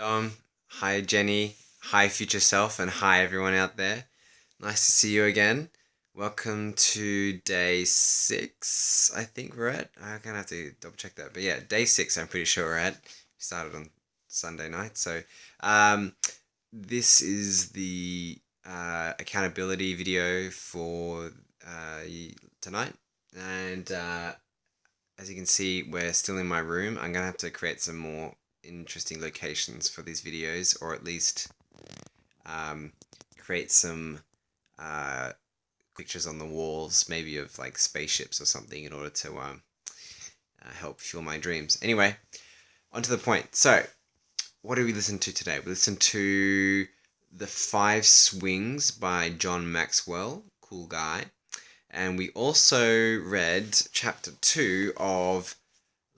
Hi Jenny, hi future self, and hi everyone out there. Nice to see you again. Welcome to day six, I think we're at. I'm gonna have to double check that, but yeah, day six, I'm pretty sure we're at. We started on Sunday night, so um, this is the accountability video for tonight, and as you can see, we're still in my room. I'm gonna have to create some more interesting locations for these videos, or at least um, create some uh, pictures on the walls, maybe of like spaceships or something, in order to help fuel my dreams. Anyway, on to the point. So, what did we listen to today? We listened to The Five Swings by John Maxwell, cool guy. And we also read chapter 2 of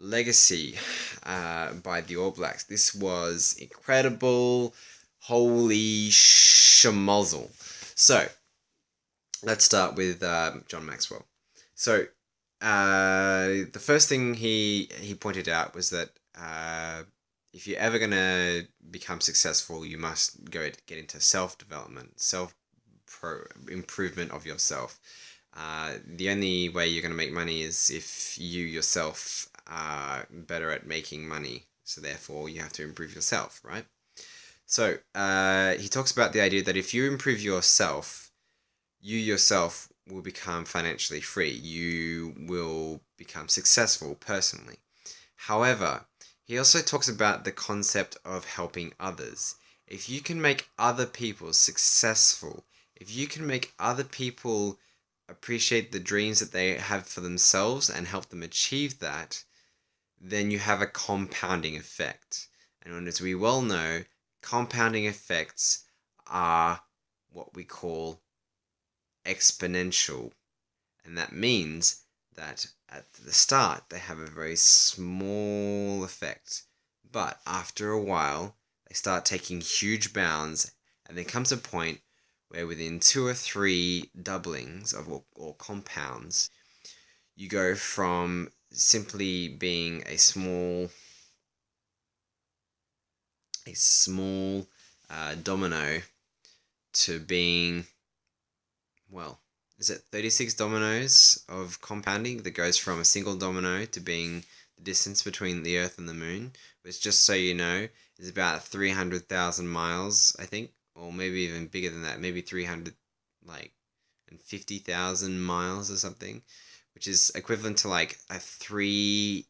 Legacy by the All Blacks. This was incredible. Holy schmozzle. So, let's start with John Maxwell. So, the first thing he pointed out was that if you're ever going to become successful, you must get into self-development, improvement of yourself. The only way you're going to make money is if you yourself are better at making money. So therefore, you have to improve yourself, right? So he talks about the idea that if you improve yourself, you yourself will become financially free. You will become successful personally. However, he also talks about the concept of helping others. If you can make other people successful, if you can make other people appreciate the dreams that they have for themselves and help them achieve that, then you have a compounding effect. And as we well know, compounding effects are what we call exponential. And that means that at the start they have a very small effect. But after a while, they start taking huge bounds, and there comes a point where within 2 or 3 doublings of or compounds, you go from simply being a small domino to being, well, is it 36 dominoes of compounding that goes from a single domino to being the distance between the Earth and the Moon, which, just so you know, is about 300,000 miles, I think, or maybe even bigger than that, maybe 300, like, and 50,000 miles or something, which is equivalent to like a 3-day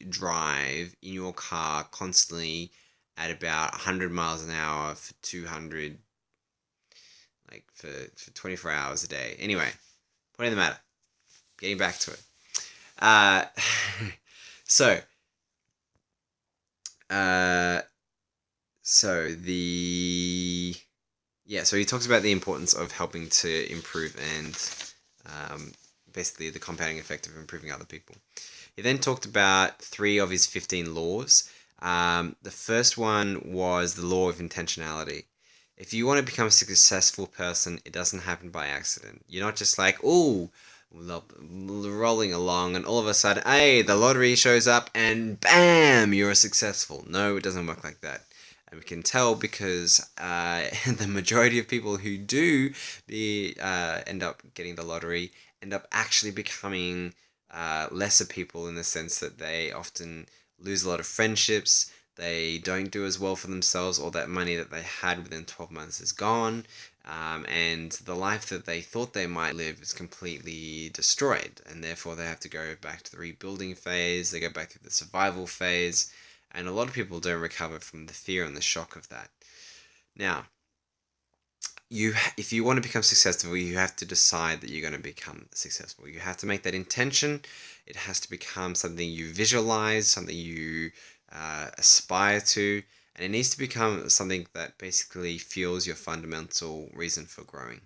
drive in your car constantly at about 100 miles an hour for 200, like for 24 hours a day. Anyway, point of the matter, getting back to it. Uh, so, uh, so the so he talks about the importance of helping to improve and basically the compounding effect of improving other people. He then talked about 3 of his 15 laws. The first one was the law of intentionality. If you want to become a successful person, it doesn't happen by accident. You're not just like, oh, rolling along and all of a sudden, hey, the lottery shows up and bam, you're successful. No, it doesn't work like that. And we can tell because the majority of people who do end up getting the lottery end up actually becoming lesser people, in the sense that they often lose a lot of friendships. They don't do as well for themselves, or that money that they had within 12 months is gone. And the life that they thought they might live is completely destroyed, and therefore they have to go back to the rebuilding phase, they go back through the survival phase, and a lot of people don't recover from the fear and the shock of that. Now, if you want to become successful, you have to decide that you're going to become successful. You have to make that intention. It has to become something you visualize, something you aspire to, and it needs to become something that basically fuels your fundamental reason for growing.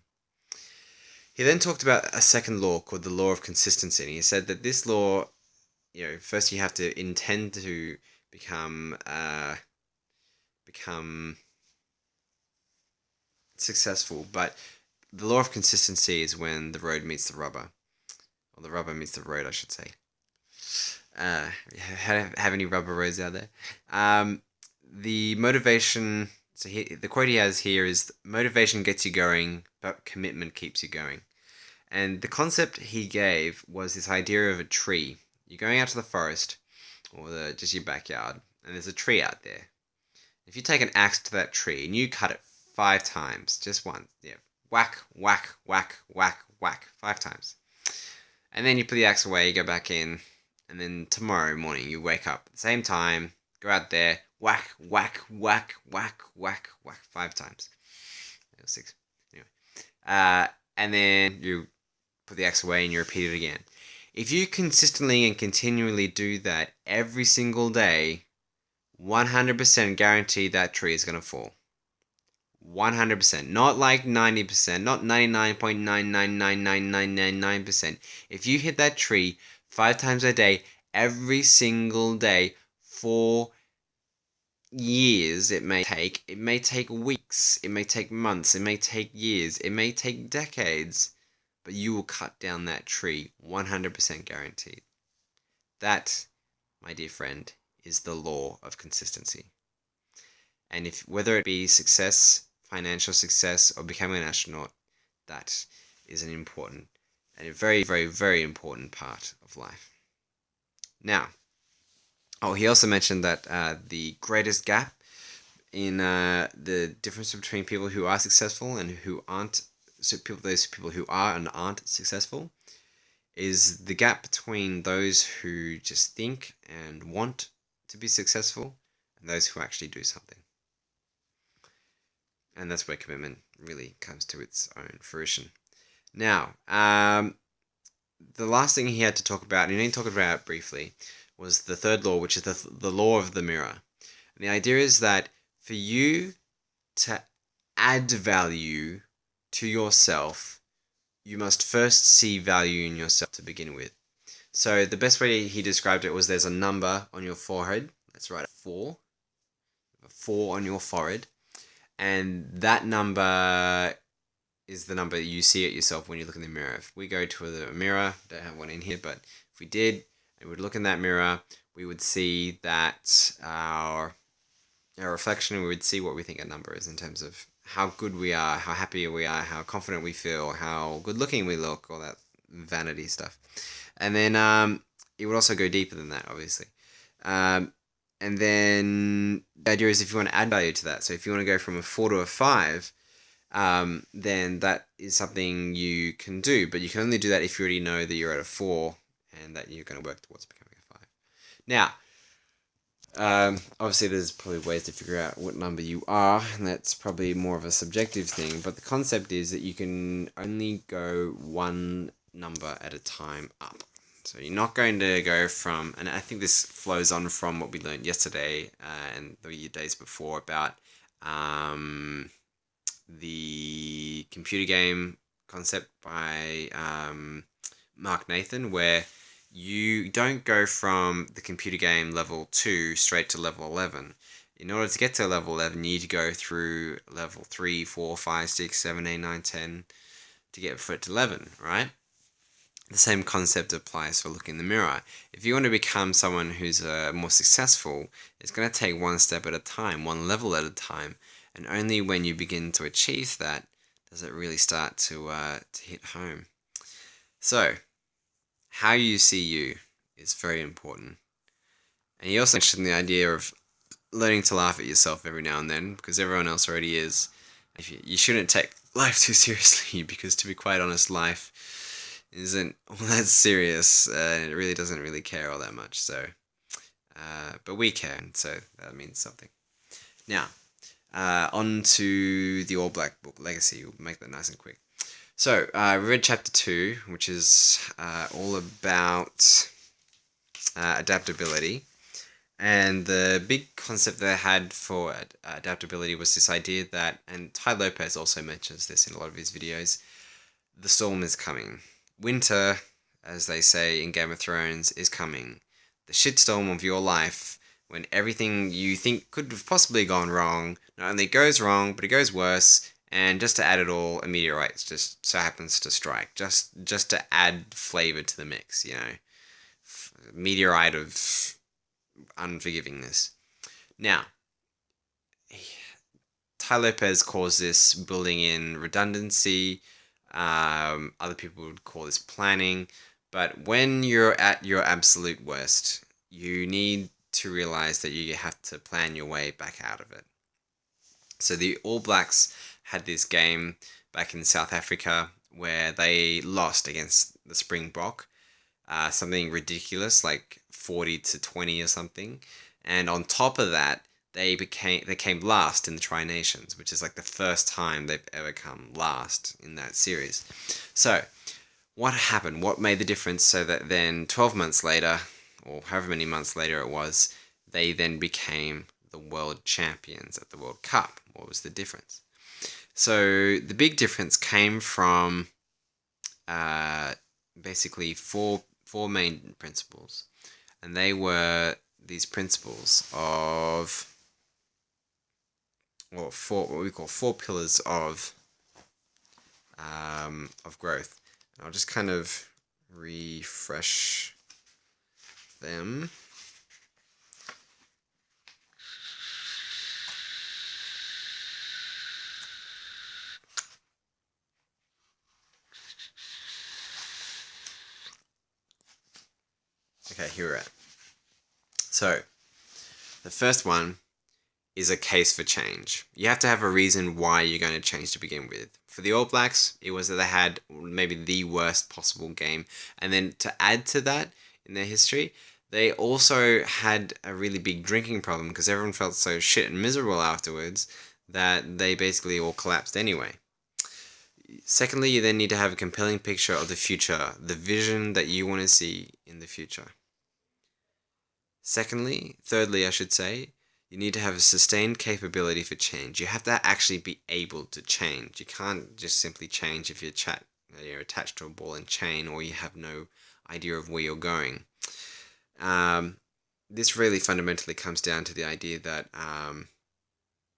He then talked about a second law called the law of consistency, and he said that this law, first you have to intend to become successful, but the law of consistency is when the road meets the rubber, or the rubber meets the road, I should say. Have any rubber roads out there? the motivation. So the quote he has here is, "Motivation gets you going, but commitment keeps you going." And the concept he gave was this idea of a tree. You're going out to the forest or just your backyard, and there's a tree out there. If you take an axe to that tree and you cut it 5 times, just once, yeah, whack, whack, whack, whack, whack, 5 times. And then you put the axe away, you go back in, and then tomorrow morning you wake up at the same time, go out there, whack, whack, whack, whack, whack, whack, 5 times. 6. Anyway. And then you put the axe away and you repeat it again. If you consistently and continually do that every single day, 100% guarantee that tree is going to fall. 100%. Not like 90%, not 99.9999999%. If you hit that tree 5 times a day, every single day, for years it may take weeks, it may take months, it may take years, it may take decades, but you will cut down that tree 100% guaranteed. That, my dear friend, is the law of consistency. And whether it be success, financial success, or becoming an astronaut, that is an important and a very, very, very important part of life. Now, he also mentioned that the greatest gap in the difference between people who are successful and who aren't, those people who are and aren't successful, is the gap between those who just think and want to be successful and those who actually do something. And that's where commitment really comes to its own fruition. Now, the last thing he had to talk about, and he only talked about it briefly, was the third law, which is the law of the mirror. And the idea is that for you to add value to yourself, you must first see value in yourself to begin with. So the best way he described it was, there's a number on your forehead. Let's write 4. 4 on your forehead. And that number is the number you see at yourself when you look in the mirror. If we go to a mirror, don't have one in here, but if we did, and we'd look in that mirror, we would see that our reflection, we would see what we think a number is in terms of how good we are, how happy we are, how confident we feel, how good looking we look, all that vanity stuff. And then it would also go deeper than that, obviously. And then the idea is, if you want to add value to that, so if you want to go from a 4 to a 5, then that is something you can do, but you can only do that if you already know that you're at a 4 and that you're going to work towards becoming a 5. Now, obviously there's probably ways to figure out what number you are, and that's probably more of a subjective thing, but the concept is that you can only go one number at a time up. So you're not going to go from, and I think this flows on from what we learned yesterday and the days before about the computer game concept by Mark Nathan, where you don't go from the computer game level 2 straight to level 11. In order to get to level 11, you need to go through level 3, 4, 5, 6, 7, 8, 9, 10 to get for it to 11, right? The same concept applies for looking in the mirror. If you want to become someone who's more successful, it's going to take one step at a time, one level at a time. And only when you begin to achieve that does it really start to hit home. So, how you see you is very important. And he also mentioned the idea of learning to laugh at yourself every now and then, because everyone else already is. You shouldn't take life too seriously, because to be quite honest, life isn't all that serious, and it really doesn't really care all that much. So, but we care, so that means something. Now, on to the All Black Book Legacy. We'll make that nice and quick. So, we read chapter 2, which is all about adaptability. And the big concept that I had for adaptability was this idea that, and Tai Lopez also mentions this in a lot of his videos, the storm is coming. Winter, as they say in Game of Thrones, is coming. The shitstorm of your life, when everything you think could have possibly gone wrong, not only goes wrong, but it goes worse. And just to add it all, a meteorite just so happens to strike. Just to add flavor to the mix, you know. Meteorite of unforgivingness. Now, Tai Lopez calls this building in redundancy. Other people would call this planning. But when you're at your absolute worst, you need to realize that you have to plan your way back out of it. So the All Blacks had this game back in South Africa where they lost against the Springbok, something ridiculous like 40-20 or something. And on top of that, they came last in the Tri Nations, which is like the first time they've ever come last in that series. So, what happened? What made the difference so that then 12 months later, or however many months later it was, they then became the world champions at the World Cup? What was the difference? So the big difference came from basically four main principles, and they were these principles of, or four, what we call four pillars of growth. And I'll just kind of refresh them. Okay, here we're at. So, the first one is a case for change. You have to have a reason why you're going to change to begin with. For the All Blacks, it was that they had maybe the worst possible game. And then to add to that in their history, they also had a really big drinking problem because everyone felt so shit and miserable afterwards that they basically all collapsed anyway. Secondly, you then need to have a compelling picture of the future, the vision that you want to see in the future. Thirdly, I should say, you need to have a sustained capability for change. You have to actually be able to change. You can't just simply change if you're attached to a ball and chain or you have no idea of where you're going. This really fundamentally comes down to the idea that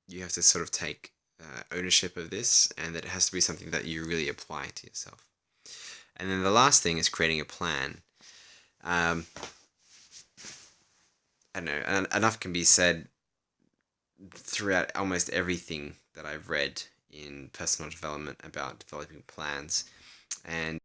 you have to sort of take ownership of this, and that it has to be something that you really apply to yourself. And then the last thing is creating a plan. I don't know, enough can be said throughout almost everything that I've read in personal development about developing plans. And